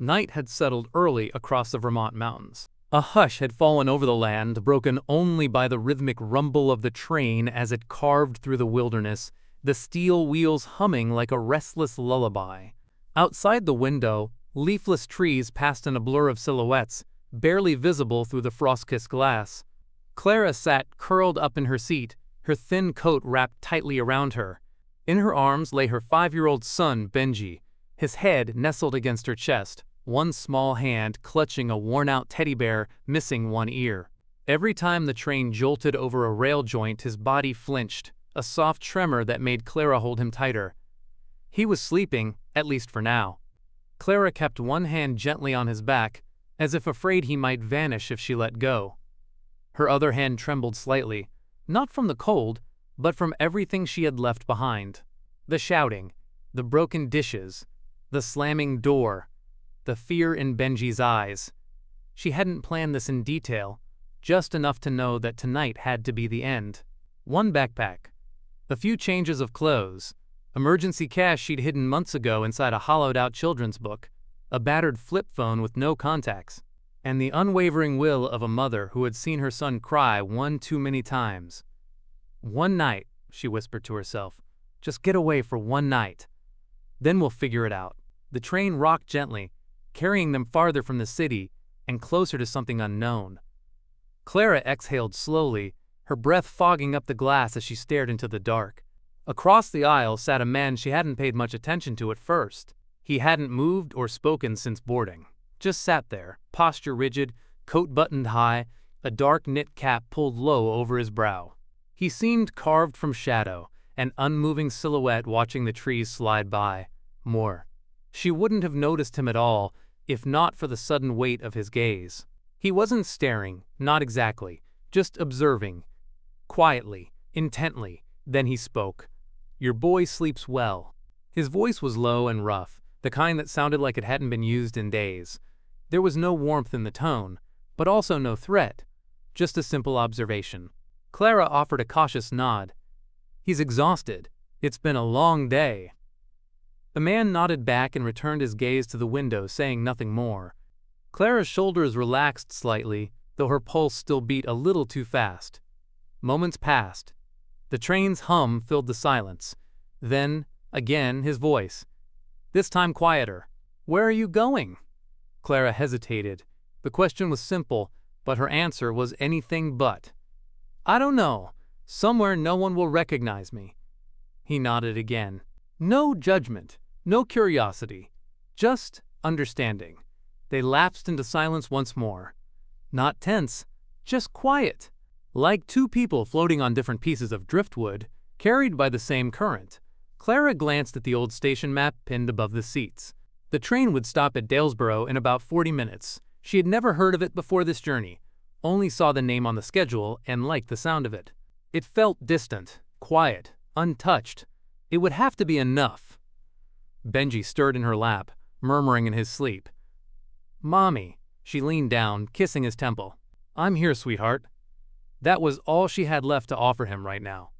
Night had settled early across the Vermont mountains. A hush had fallen over the land, broken only by the rhythmic rumble of the train as it carved through the wilderness, the steel wheels humming like a restless lullaby. Outside the window, leafless trees passed in a blur of silhouettes, barely visible through the frost-kissed glass. Clara sat curled up in her seat, her thin coat wrapped tightly around her. In her arms lay her 5-year-old son, Benji, his head nestled against her chest, one small hand clutching a worn-out teddy bear missing one ear. Every time the train jolted over a rail joint, his body flinched, a soft tremor that made Clara hold him tighter. He was sleeping, at least for now. Clara kept one hand gently on his back, as if afraid he might vanish if she let go. Her other hand trembled slightly, not from the cold, but from everything she had left behind. The shouting, the broken dishes, the slamming door, the fear in Benji's eyes. She hadn't planned this in detail, just enough to know that tonight had to be the end. One backpack, a few changes of clothes, emergency cash she'd hidden months ago inside a hollowed-out children's book, a battered flip phone with no contacts, and the unwavering will of a mother who had seen her son cry one too many times. One night, she whispered to herself. Just get away for one night. Then we'll figure it out. The train rocked gently, carrying them farther from the city and closer to something unknown. Clara exhaled slowly, her breath fogging up the glass as she stared into the dark. Across the aisle sat a man she hadn't paid much attention to at first. He hadn't moved or spoken since boarding. Just sat there, posture rigid, coat buttoned high, a dark knit cap pulled low over his brow. He seemed carved from shadow, an unmoving silhouette watching the trees slide by. More. She wouldn't have noticed him at all, if not for the sudden weight of his gaze. He wasn't staring, not exactly, just observing. Quietly, intently, then he spoke. "Your boy sleeps well." His voice was low and rough, the kind that sounded like it hadn't been used in days. There was no warmth in the tone, but also no threat, just a simple observation. Clara offered a cautious nod. "He's exhausted. It's been a long day." The man nodded back and returned his gaze to the window, saying nothing more. Clara's shoulders relaxed slightly, though her pulse still beat a little too fast. Moments passed. The train's hum filled the silence. Then, again, his voice. This time quieter. "Where are you going?" Clara hesitated. The question was simple, but her answer was anything but. "I don't know. Somewhere no one will recognize me." He nodded again. No judgment, no curiosity, just understanding. They lapsed into silence once more. Not tense, just quiet. Like two people floating on different pieces of driftwood, carried by the same current. Clara glanced at the old station map pinned above the seats. The train would stop at Dalesboro in about 40 minutes. She had never heard of it before this journey, only saw the name on the schedule and liked the sound of it. It felt distant, quiet, untouched. It would have to be enough. Benji stirred in her lap, murmuring in his sleep. "Mommy," she leaned down, kissing his temple. "I'm here, sweetheart." That was all she had left to offer him right now.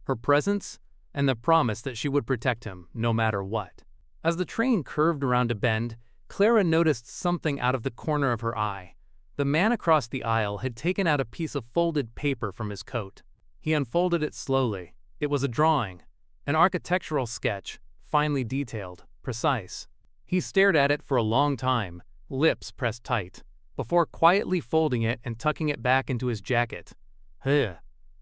Her presence and the promise that she would protect him, no matter what. As the train curved around a bend, Clara noticed something out of the corner of her eye. The man across the aisle had taken out a piece of folded paper from his coat. He unfolded it slowly. It was a drawing. An architectural sketch, finely detailed, precise. He stared at it for a long time, lips pressed tight, before quietly folding it and tucking it back into his jacket.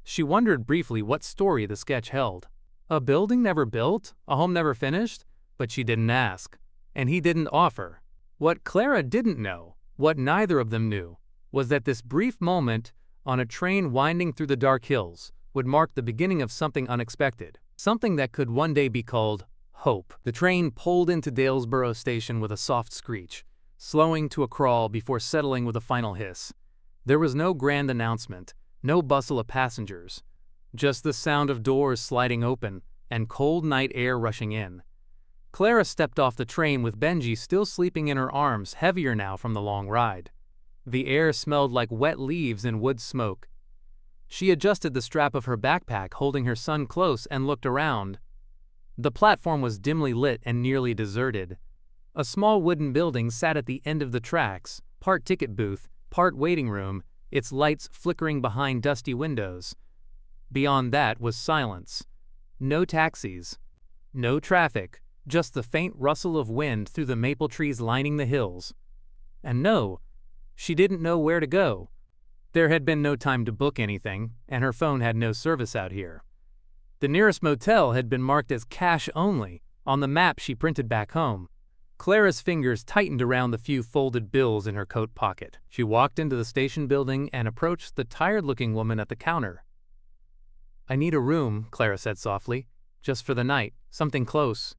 She wondered briefly what story the sketch held. A building never built? A home never finished? But she didn't ask. And he didn't offer. What Clara didn't know, what neither of them knew, was that this brief moment on a train winding through the dark hills would mark the beginning of something unexpected. Something that could one day be called hope. The train pulled into Dalesboro Station with a soft screech, slowing to a crawl before settling with a final hiss. There was no grand announcement, no bustle of passengers, just the sound of doors sliding open and cold night air rushing in. Clara stepped off the train with Benji still sleeping in her arms, heavier now from the long ride. The air smelled like wet leaves and wood smoke. She adjusted the strap of her backpack, holding her son close, and looked around. The platform was dimly lit and nearly deserted. A small wooden building sat at the end of the tracks, part ticket booth, part waiting room, its lights flickering behind dusty windows. Beyond that was silence. No taxis. No traffic, just the faint rustle of wind through the maple trees lining the hills. And no, she didn't know where to go. There had been no time to book anything, and her phone had no service out here. The nearest motel had been marked as cash only on the map she printed back home. Clara's fingers tightened around the few folded bills in her coat pocket. She walked into the station building and approached the tired-looking woman at the counter. "I need a room," Clara said softly. "Just for the night, something close."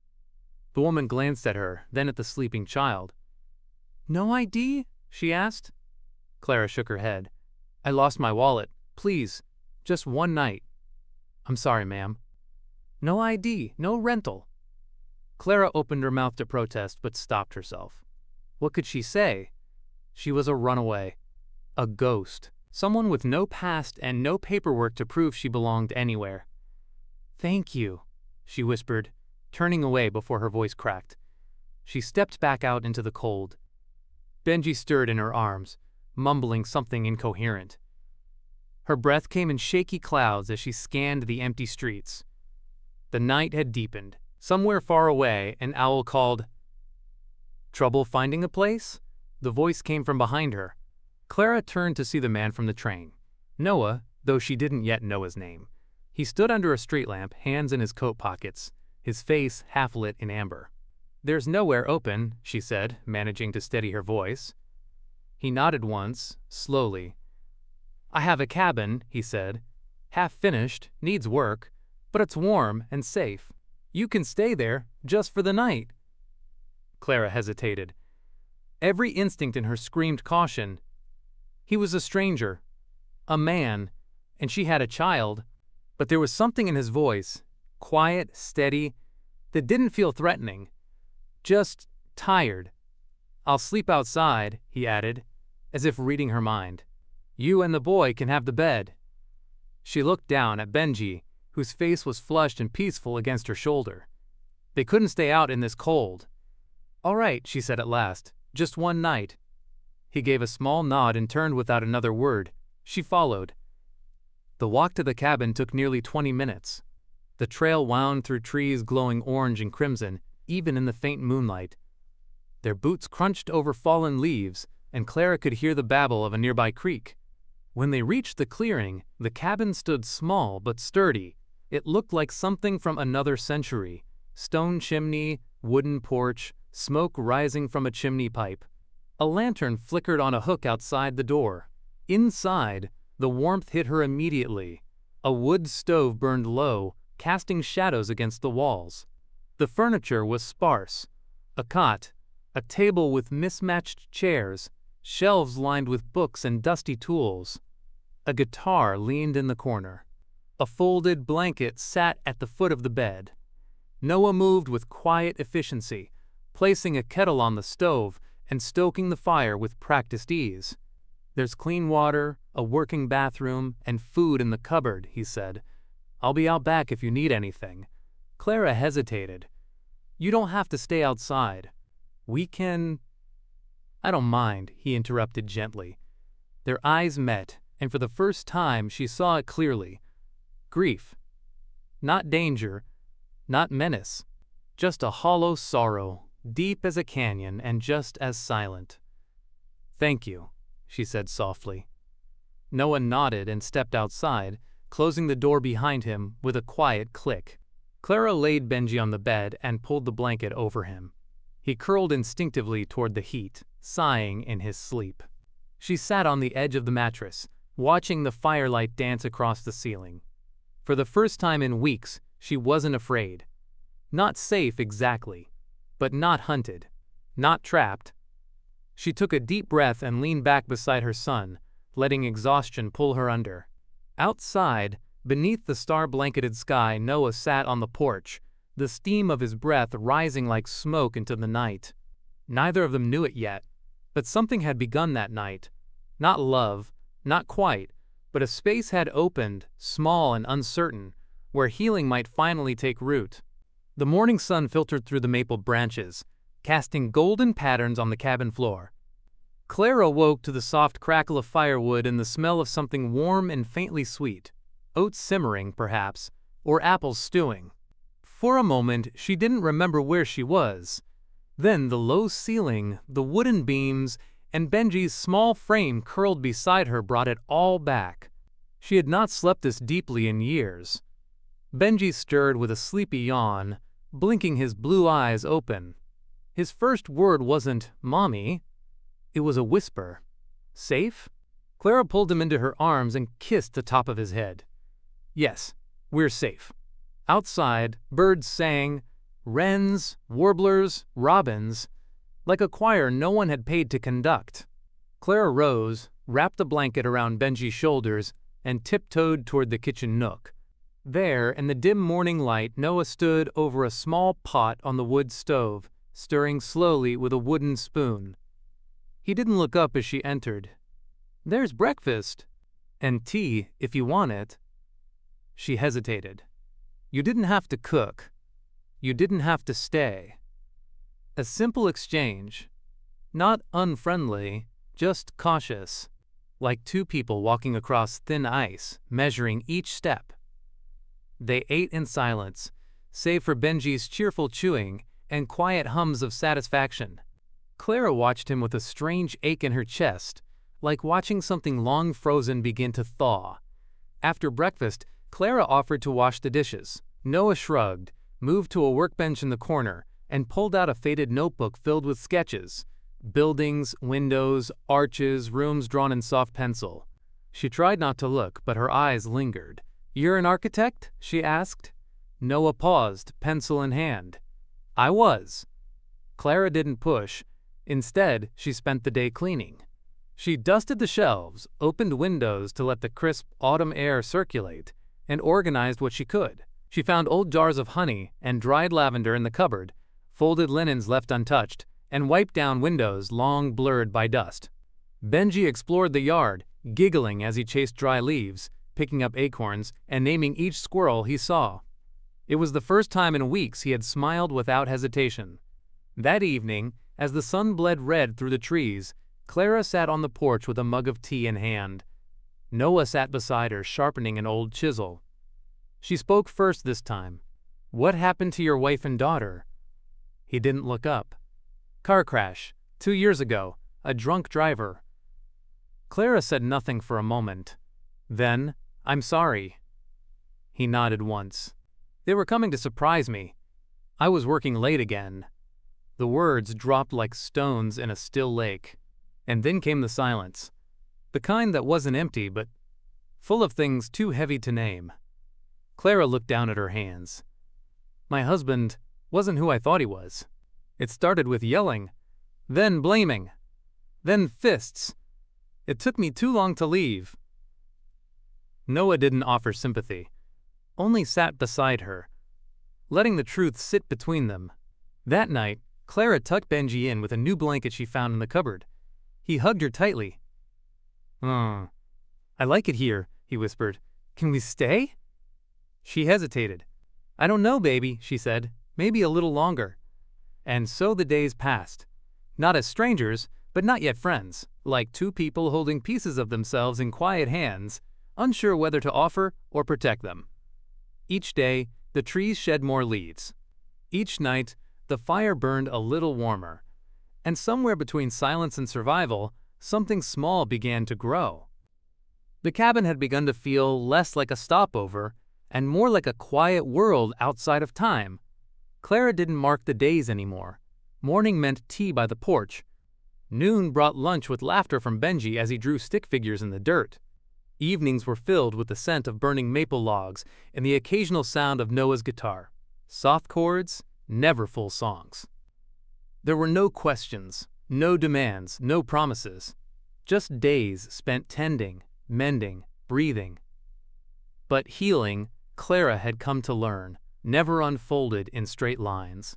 The woman glanced at her, then at the sleeping child. "No ID?" she asked. Clara shook her head. "I lost my wallet. Please, just one night." "I'm sorry, ma'am." "No ID, no rental." Clara opened her mouth to protest but stopped herself. What could she say? She was a runaway. A ghost. Someone with no past and no paperwork to prove she belonged anywhere. "Thank you," she whispered, turning away before her voice cracked. She stepped back out into the cold. Benji stirred in her arms, mumbling something incoherent. Her breath came in shaky clouds as she scanned the empty streets. The night had deepened. Somewhere far away, an owl called. "Trouble finding a place?" The voice came from behind her. Clara turned to see the man from the train. Noah, though she didn't yet know his name. He stood under a street lamp, hands in his coat pockets, his face half lit in amber. "There's nowhere open," she said, managing to steady her voice. He nodded once, slowly. "I have a cabin," he said. "Half finished, needs work, but it's warm and safe. You can stay there, just for the night." Clara hesitated. Every instinct in her screamed caution. He was a stranger, a man, and she had a child, but there was something in his voice, quiet, steady, that didn't feel threatening. Just tired. "I'll sleep outside," he added, as if reading her mind. "You and the boy can have the bed." She looked down at Benji, whose face was flushed and peaceful against her shoulder. They couldn't stay out in this cold. "All right," she said at last, "just one night." He gave a small nod and turned without another word. She followed. The walk to the cabin took nearly 20 minutes. The trail wound through trees glowing orange and crimson, even in the faint moonlight. Their boots crunched over fallen leaves, and Clara could hear the babble of a nearby creek. When they reached the clearing, the cabin stood small but sturdy. It looked like something from another century. Stone chimney, wooden porch, smoke rising from a chimney pipe. A lantern flickered on a hook outside the door. Inside, the warmth hit her immediately. A wood stove burned low, casting shadows against the walls. The furniture was sparse. A cot, a table with mismatched chairs, shelves lined with books and dusty tools. A guitar leaned in the corner. A folded blanket sat at the foot of the bed. Noah moved with quiet efficiency, placing a kettle on the stove and stoking the fire with practiced ease. "There's clean water, a working bathroom, and food in the cupboard," he said. "I'll be out back if you need anything." Clara hesitated. "You don't have to stay outside. We can—" "I don't mind," he interrupted gently. Their eyes met, and for the first time she saw it clearly. Grief. Not danger, not menace. Just a hollow sorrow, deep as a canyon and just as silent. "Thank you," she said softly. Noah nodded and stepped outside, closing the door behind him with a quiet click. Clara laid Benji on the bed and pulled the blanket over him. He curled instinctively toward the heat, sighing in his sleep. She sat on the edge of the mattress, watching the firelight dance across the ceiling. For the first time in weeks, she wasn't afraid. Not safe exactly, but not hunted, not trapped. She took a deep breath and leaned back beside her son, letting exhaustion pull her under. Outside, beneath the star-blanketed sky, Noah sat on the porch, the steam of his breath rising like smoke into the night. Neither of them knew it yet, but something had begun that night. Not love, not quite, but a space had opened, small and uncertain, where healing might finally take root. The morning sun filtered through the maple branches, casting golden patterns on the cabin floor. Clara woke to the soft crackle of firewood and the smell of something warm and faintly sweet, oats simmering, perhaps, or apples stewing. For a moment, she didn't remember where she was. Then the low ceiling, the wooden beams, and Benji's small frame curled beside her brought it all back. She had not slept this deeply in years. Benji stirred with a sleepy yawn, blinking his blue eyes open. His first word wasn't, "Mommy." It was a whisper. "Safe?" Clara pulled him into her arms and kissed the top of his head. "Yes, we're safe." Outside, birds sang, wrens, warblers, robins, like a choir no one had paid to conduct. Clara rose, wrapped the blanket around Benji's shoulders, and tiptoed toward the kitchen nook. There, in the dim morning light, Noah stood over a small pot on the wood stove, stirring slowly with a wooden spoon. He didn't look up as she entered. "There's breakfast. And tea, if you want it." She hesitated. "You didn't have to cook. You didn't have to stay." A simple exchange. Not unfriendly, just cautious. Like two people walking across thin ice, measuring each step. They ate in silence, save for Benji's cheerful chewing and quiet hums of satisfaction. Clara watched him with a strange ache in her chest, like watching something long frozen begin to thaw. After breakfast, Clara offered to wash the dishes. Noah shrugged, moved to a workbench in the corner, and pulled out a faded notebook filled with sketches. Buildings, windows, arches, rooms drawn in soft pencil. She tried not to look, but her eyes lingered. "You're an architect?" she asked. Noah paused, pencil in hand. "I was." Clara didn't push. Instead, she spent the day cleaning. She dusted the shelves, opened windows to let the crisp autumn air circulate, and organized what she could. She found old jars of honey and dried lavender in the cupboard, folded linens left untouched, and wiped down windows long blurred by dust. Benji explored the yard, giggling as he chased dry leaves, picking up acorns, and naming each squirrel he saw. It was the first time in weeks he had smiled without hesitation. That evening, as the sun bled red through the trees, Clara sat on the porch with a mug of tea in hand. Noah sat beside her, sharpening an old chisel. She spoke first this time. "What happened to your wife and daughter?" He didn't look up. "Car crash, 2 years ago, a drunk driver." Clara said nothing for a moment. Then, "I'm sorry." He nodded once. "They were coming to surprise me. I was working late again." The words dropped like stones in a still lake. And then came the silence. The kind that wasn't empty, but full of things too heavy to name. Clara looked down at her hands. "My husband wasn't who I thought he was. It started with yelling, then blaming, then fists. It took me too long to leave." Noah didn't offer sympathy, only sat beside her, letting the truth sit between them. That night, Clara tucked Benji in with a new blanket she found in the cupboard. He hugged her tightly. "I like it here," he whispered. "Can we stay?" She hesitated. "I don't know, baby," she said. "Maybe a little longer." And so the days passed. Not as strangers, but not yet friends, like two people holding pieces of themselves in quiet hands, unsure whether to offer or protect them. Each day, the trees shed more leaves. Each night, the fire burned a little warmer. And somewhere between silence and survival, something small began to grow. The cabin had begun to feel less like a stopover and more like a quiet world outside of time. Clara didn't mark the days anymore. Morning meant tea by the porch. Noon brought lunch with laughter from Benji as he drew stick figures in the dirt. Evenings were filled with the scent of burning maple logs and the occasional sound of Noah's guitar. Soft chords, never full songs. There were no questions, no demands, no promises. Just days spent tending, mending, breathing. But healing, Clara had come to learn, never unfolded in straight lines.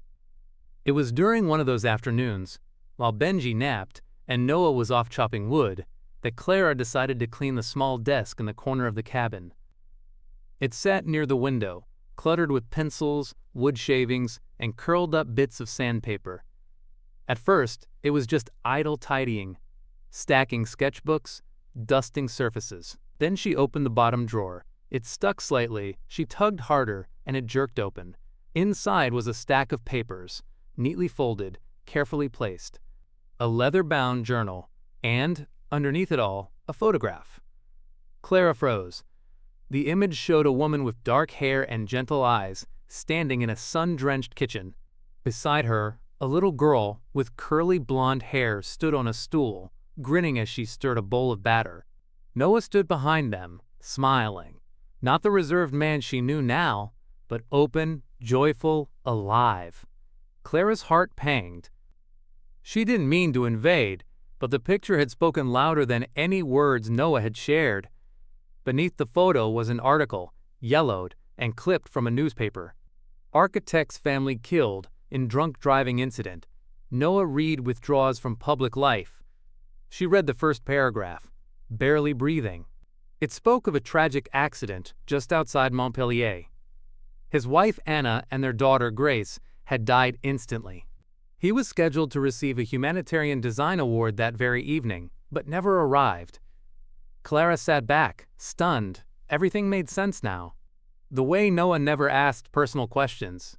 It was during one of those afternoons, while Benji napped and Noah was off chopping wood, that Clara decided to clean the small desk in the corner of the cabin. It sat near the window, cluttered with pencils, wood shavings, and curled up bits of sandpaper. At first, it was just idle tidying, stacking sketchbooks, dusting surfaces. Then she opened the bottom drawer. It stuck slightly, she tugged harder, and it jerked open. Inside was a stack of papers, neatly folded, carefully placed. A leather-bound journal, and, underneath it all, a photograph. Clara froze. The image showed a woman with dark hair and gentle eyes, standing in a sun-drenched kitchen. Beside her, a little girl with curly blonde hair stood on a stool, grinning as she stirred a bowl of batter. Noah stood behind them, smiling. Not the reserved man she knew now, but open, joyful, alive. Clara's heart panged. She didn't mean to invade, but the picture had spoken louder than any words Noah had shared. Beneath the photo was an article, yellowed and clipped from a newspaper. Architect's family killed in drunk driving incident. Noah Reed withdraws from public life. She read the first paragraph, barely breathing. It spoke of a tragic accident just outside Montpellier. His wife Anna and their daughter Grace had died instantly. He was scheduled to receive a humanitarian design award that very evening, but never arrived. Clara sat back, stunned. Everything made sense now. The way Noah never asked personal questions.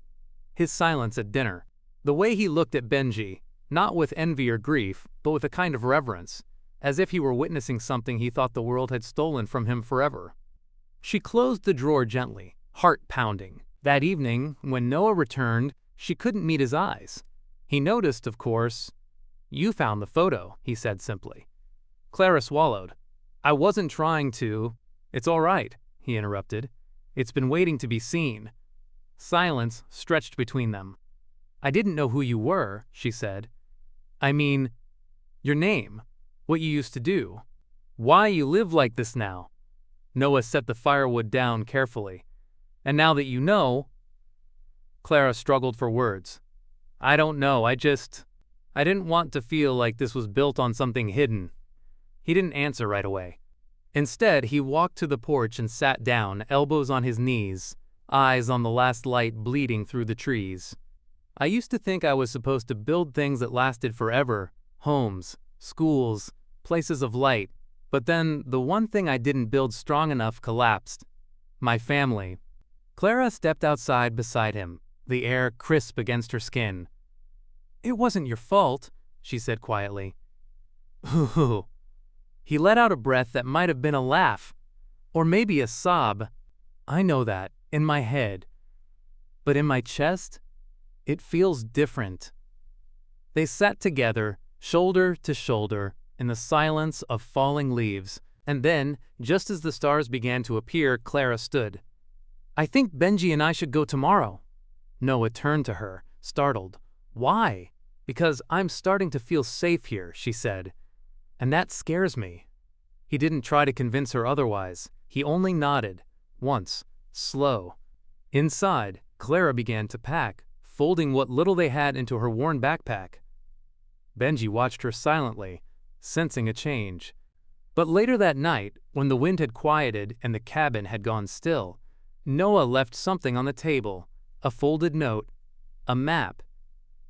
His silence at dinner. The way he looked at Benji, not with envy or grief, but with a kind of reverence, as if he were witnessing something he thought the world had stolen from him forever. She closed the drawer gently, heart pounding. That evening, when Noah returned, she couldn't meet his eyes. He noticed, of course. "You found the photo," he said simply. Clara swallowed. "I wasn't trying to." "It's all right," he interrupted. "It's been waiting to be seen." Silence stretched between them. "I didn't know who you were," she said. "I mean, your name, what you used to do, why you live like this now." Noah set the firewood down carefully. "And now that you know..." Clara struggled for words. "I don't know, I didn't want to feel like this was built on something hidden." He didn't answer right away. Instead, he walked to the porch and sat down, elbows on his knees, eyes on the last light bleeding through the trees. "I used to think I was supposed to build things that lasted forever, homes, schools, places of light, but then the one thing I didn't build strong enough collapsed. My family." Clara stepped outside beside him, the air crisp against her skin. "It wasn't your fault," she said quietly. "Hoo-hoo." He let out a breath that might have been a laugh, or maybe a sob. "I know that, in my head. But in my chest, it feels different." They sat together, shoulder to shoulder, in the silence of falling leaves, and then, just as the stars began to appear, Clara stood. "I think Benji and I should go tomorrow." Noah turned to her, startled. "Why?" "Because I'm starting to feel safe here," she said. "And that scares me." He didn't try to convince her otherwise. He only nodded, once, slow. Inside, Clara began to pack, folding what little they had into her worn backpack. Benji watched her silently, sensing a change. But later that night, when the wind had quieted and the cabin had gone still, Noah left something on the table, a folded note, a map,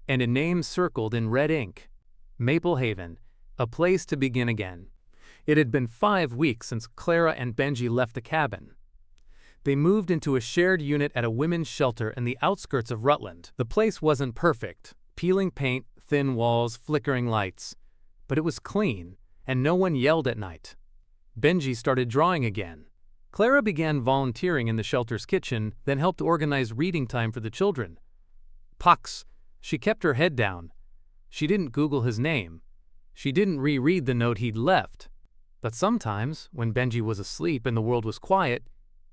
and a name circled in red ink. Maple Haven, a place to begin again. It had been 5 weeks since Clara and Benji left the cabin. They moved into a shared unit at a women's shelter in the outskirts of Rutland. The place wasn't perfect, peeling paint, thin walls, flickering lights. But it was clean, and no one yelled at night. Benji started drawing again. Clara began volunteering in the shelter's kitchen, then helped organize reading time for the children. Pox, she kept her head down. She didn't Google his name. She didn't reread the note he'd left. But sometimes, when Benji was asleep and the world was quiet,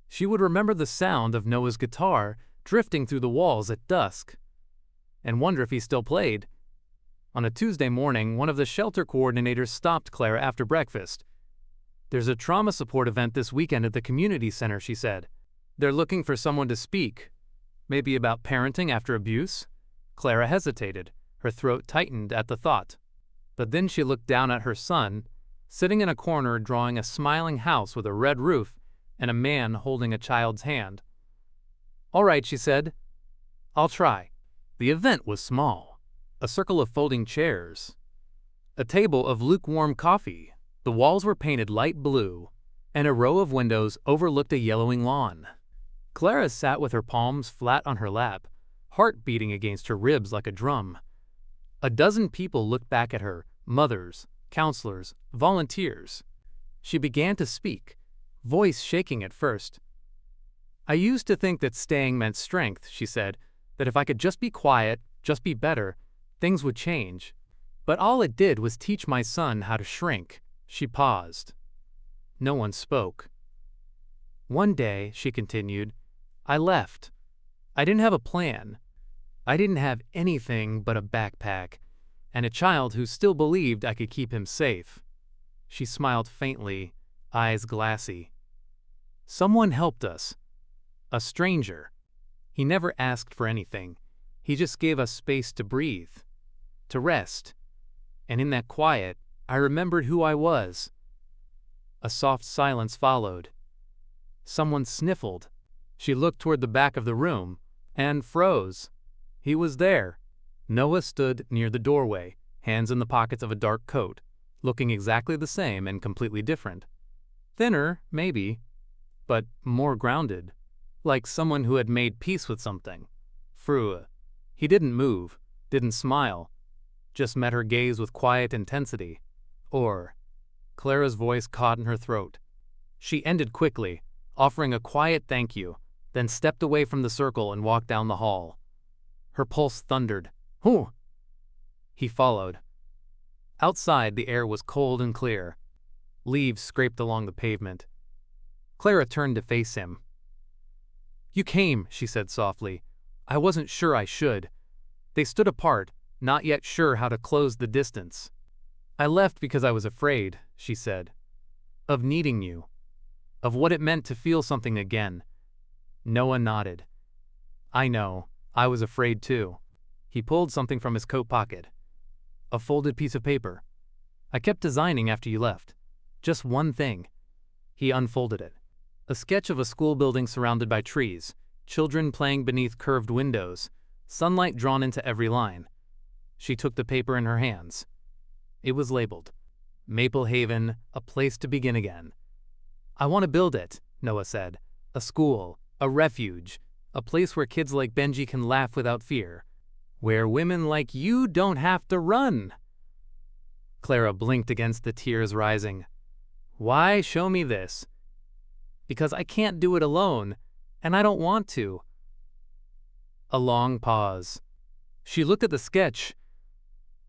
she would remember the sound of Noah's guitar drifting through the walls at dusk, and wonder if he still played. On a Tuesday morning, one of the shelter coordinators stopped Clara after breakfast. "There's a trauma support event this weekend at the community center," she said. "They're looking for someone to speak. Maybe about parenting after abuse?" Clara hesitated, her throat tightened at the thought. But then she looked down at her son, sitting in a corner drawing a smiling house with a red roof and a man holding a child's hand. "All right," she said. "I'll try." The event was small. a circle of folding chairs, a table of lukewarm coffee. The walls were painted light blue, and a row of windows overlooked a yellowing lawn. Clara sat with her palms flat on her lap, heart beating against her ribs like a drum. A dozen people looked back at her, mothers, counselors, volunteers. She began to speak, voice shaking at first. "I used to think that staying meant strength," she said, "that if I could just be quiet, just be better, things would change. But all it did was teach my son how to shrink." She paused. No one spoke. "One day," she continued, "I left. I didn't have a plan. I didn't have anything but a backpack, and a child who still believed I could keep him safe." She smiled faintly, eyes glassy. "Someone helped us. A stranger. He never asked for anything. He just gave us space to breathe, to rest. And in that quiet, I remembered who I was." A soft silence followed. Someone sniffled. She looked toward the back of the room and froze. He was there. Noah stood near the doorway, hands in the pockets of a dark coat, looking exactly the same and completely different. Thinner, maybe, but more grounded, like someone who had made peace with something. Frua. He didn't move, didn't smile, just met her gaze with quiet intensity. Or, Clara's voice caught in her throat. She ended quickly, offering a quiet thank you, then stepped away from the circle and walked down the hall. Her pulse thundered. "Whew!" He followed. Outside, the air was cold and clear. Leaves scraped along the pavement. Clara turned to face him. "You came," she said softly. "I wasn't sure I should." They stood apart, not yet sure how to close the distance. "I left because I was afraid," she said. "Of needing you. Of what it meant to feel something again." Noah nodded. "I know. I was afraid too." He pulled something from his coat pocket. A folded piece of paper. "I kept designing after you left. Just one thing." He unfolded it. A sketch of a school building surrounded by trees, children playing beneath curved windows, sunlight drawn into every line. She took the paper in her hands. It was labeled, "Maple Haven, a place to begin again." "I want to build it," Noah said. "A school, a refuge, a place where kids like Benji can laugh without fear. Where women like you don't have to run." Clara blinked against the tears rising. "Why show me this?" "Because I can't do it alone, and I don't want to." A long pause. She looked at the sketch,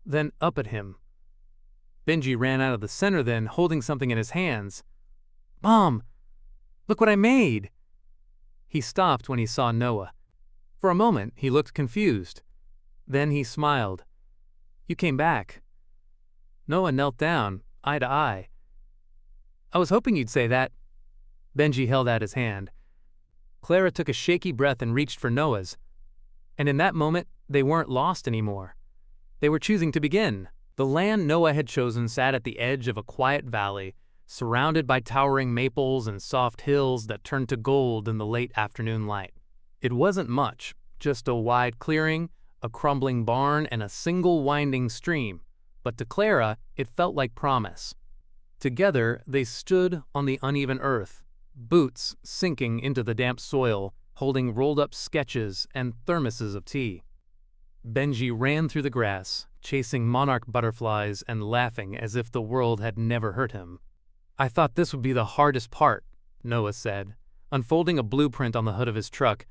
then up at him. Benji ran out of the center then, holding something in his hands. "Mom, look what I made!" He stopped when he saw Noah. For a moment, he looked confused. Then he smiled. "You came back." Noah knelt down, eye to eye. "I was hoping you'd say that." Benji held out his hand. Clara took a shaky breath and reached for Noah's. And in that moment, they weren't lost anymore. They were choosing to begin. The land Noah had chosen sat at the edge of a quiet valley, surrounded by towering maples and soft hills that turned to gold in the late afternoon light. It wasn't much, just a wide clearing, a crumbling barn, and a single winding stream, but to Clara, it felt like promise. Together, they stood on the uneven earth, boots sinking into the damp soil, holding rolled-up sketches and thermoses of tea. Benji ran through the grass, chasing monarch butterflies and laughing as if the world had never hurt him. "I thought this would be the hardest part," Noah said, unfolding a blueprint on the hood of his truck.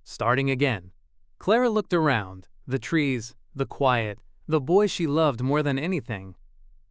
Starting again. Clara looked around, the trees, the quiet, the boy she loved more than anything.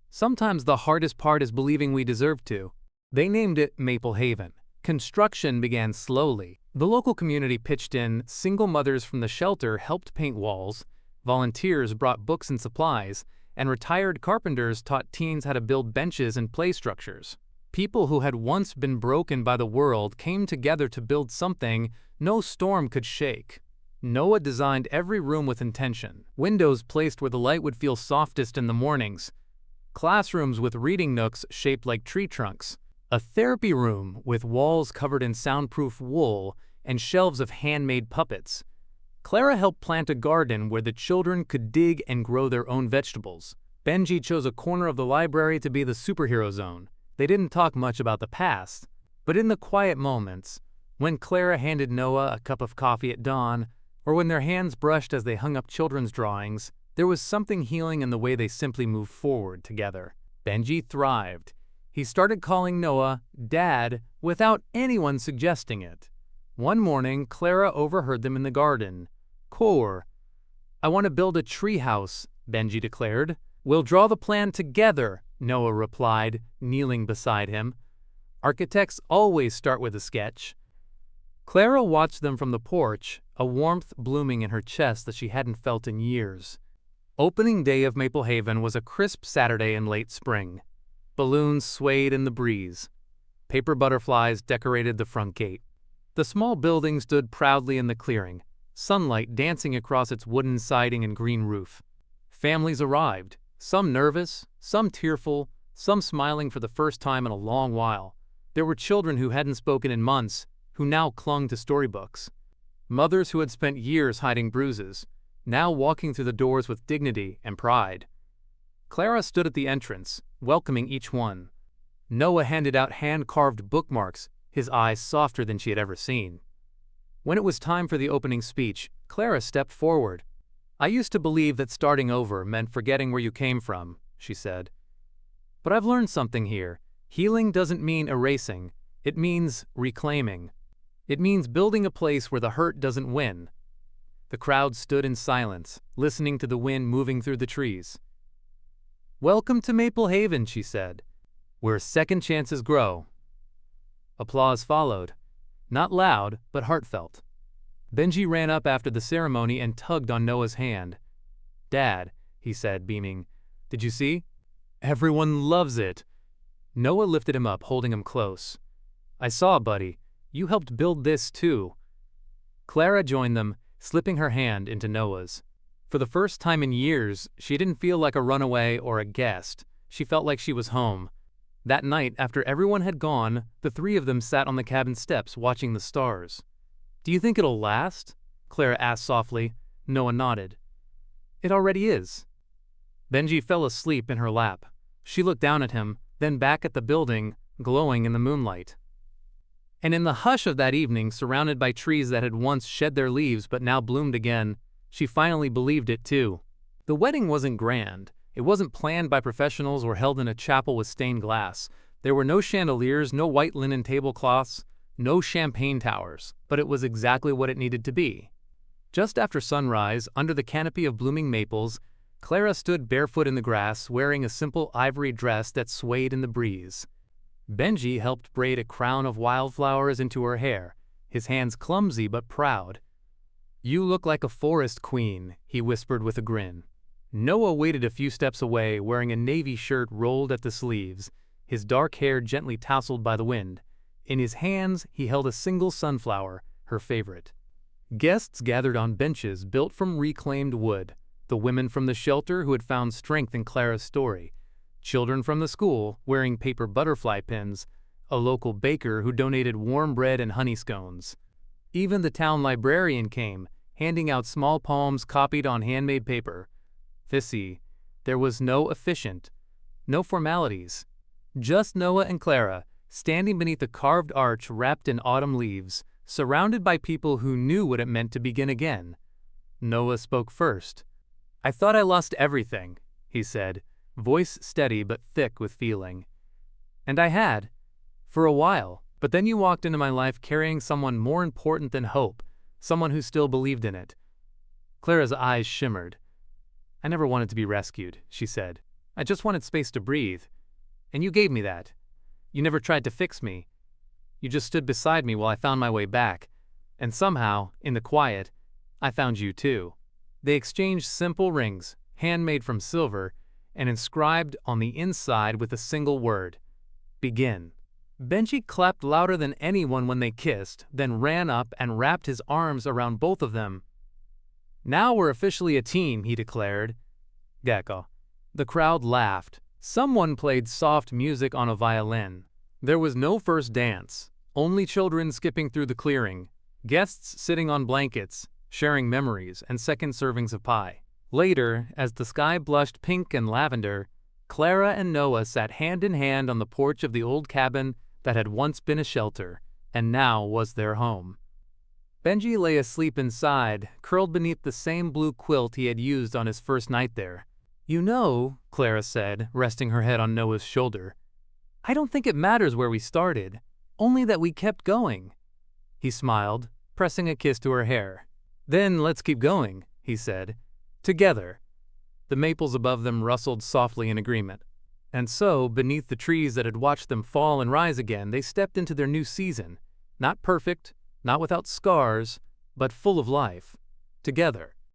Sometimes the hardest part is believing we deserve to. They named it Maple Haven. Construction began slowly. The local community pitched in, single mothers from the shelter helped paint walls, volunteers brought books and supplies, and retired carpenters taught teens how to build benches and play structures. People who had once been broken by the world came together to build something no storm could shake. Noah designed every room with intention. Windows placed where the light would feel softest in the mornings. Classrooms with reading nooks shaped like tree trunks. A therapy room with walls covered in soundproof wool and shelves of handmade puppets. Clara helped plant a garden where the children could dig and grow their own vegetables. Benji chose a corner of the library to be the superhero zone. They didn't talk much about the past, but in the quiet moments, when Clara handed Noah a cup of coffee at dawn, or when their hands brushed as they hung up children's drawings, there was something healing in the way they simply moved forward together. Benji thrived. He started calling Noah Dad without anyone suggesting it. One morning, Clara overheard them in the garden. "Core, I want to build a tree house," Benji declared. "We'll draw the plan together," Noah replied, kneeling beside him. "Architects always start with a sketch." Clara watched them from the porch, a warmth blooming in her chest that she hadn't felt in years. Opening day of Maple Haven was a crisp Saturday in late spring. Balloons swayed in the breeze. Paper butterflies decorated the front gate. The small building stood proudly in the clearing, sunlight dancing across its wooden siding and green roof. Families arrived, some nervous, some tearful, some smiling for the first time in a long while. There were children who hadn't spoken in months, who now clung to storybooks. Mothers who had spent years hiding bruises, now walking through the doors with dignity and pride. Clara stood at the entrance, welcoming each one. Noah handed out hand-carved bookmarks, his eyes softer than she had ever seen. When it was time for the opening speech, Clara stepped forward. "I used to believe that starting over meant forgetting where you came from," she said. "But I've learned something here. Healing doesn't mean erasing. It means reclaiming. It means building a place where the hurt doesn't win." The crowd stood in silence, listening to the wind moving through the trees. "Welcome to Maple Haven," she said, "where second chances grow." Applause followed, not loud, but heartfelt. Benji ran up after the ceremony and tugged on Noah's hand. "Dad," he said, beaming, "did you see? Everyone loves it." Noah lifted him up, holding him close. "I saw, buddy. You helped build this, too." Clara joined them, slipping her hand into Noah's. For the first time in years, she didn't feel like a runaway or a guest. She felt like she was home. That night, after everyone had gone, the three of them sat on the cabin steps watching the stars. "Do you think it'll last?" Clara asked softly. Noah nodded. "It already is." Benji fell asleep in her lap. She looked down at him, then back at the building, glowing in the moonlight. And in the hush of that evening, surrounded by trees that had once shed their leaves but now bloomed again, she finally believed it too. The wedding wasn't grand. It wasn't planned by professionals or held in a chapel with stained glass. There were no chandeliers, no white linen tablecloths, no champagne towers, but it was exactly what it needed to be. Just after sunrise, under the canopy of blooming maples, Clara stood barefoot in the grass, wearing a simple ivory dress that swayed in the breeze. Benji helped braid a crown of wildflowers into her hair, his hands clumsy but proud. "You look like a forest queen," he whispered with a grin. Noah waited a few steps away, wearing a navy shirt rolled at the sleeves, his dark hair gently tousled by the wind. In his hands, he held a single sunflower, her favorite. Guests gathered on benches built from reclaimed wood, the women from the shelter who had found strength in Clara's story, children from the school wearing paper butterfly pins, a local baker who donated warm bread and honey scones. Even the town librarian came, handing out small poems copied on handmade paper. Fissy, there was no officiant, no formalities. Just Noah and Clara, standing beneath a carved arch wrapped in autumn leaves, surrounded by people who knew what it meant to begin again. Noah spoke first. "I thought I lost everything," he said, voice steady but thick with feeling. "And I had, for a while, but then you walked into my life carrying someone more important than hope, someone who still believed in it." Clara's eyes shimmered. "I never wanted to be rescued," she said. "I just wanted space to breathe. And you gave me that. You never tried to fix me. You just stood beside me while I found my way back. And somehow, in the quiet, I found you too." They exchanged simple rings, handmade from silver, and inscribed on the inside with a single word: "Begin." Benji clapped louder than anyone when they kissed, then ran up and wrapped his arms around both of them. "Now we're officially a team," he declared. Gecko. The crowd laughed. Someone played soft music on a violin. There was no first dance, only children skipping through the clearing, guests sitting on blankets, sharing memories and second servings of pie. Later, as the sky blushed pink and lavender, Clara and Noah sat hand in hand on the porch of the old cabin that had once been a shelter, and now was their home. Benji lay asleep inside, curled beneath the same blue quilt he had used on his first night there. "You know," Clara said, resting her head on Noah's shoulder, "I don't think it matters where we started, only that we kept going." He smiled, pressing a kiss to her hair. "Then let's keep going," he said. "Together." The maples above them rustled softly in agreement. And so, beneath the trees that had watched them fall and rise again, they stepped into their new season, not perfect, not without scars, but full of life, together.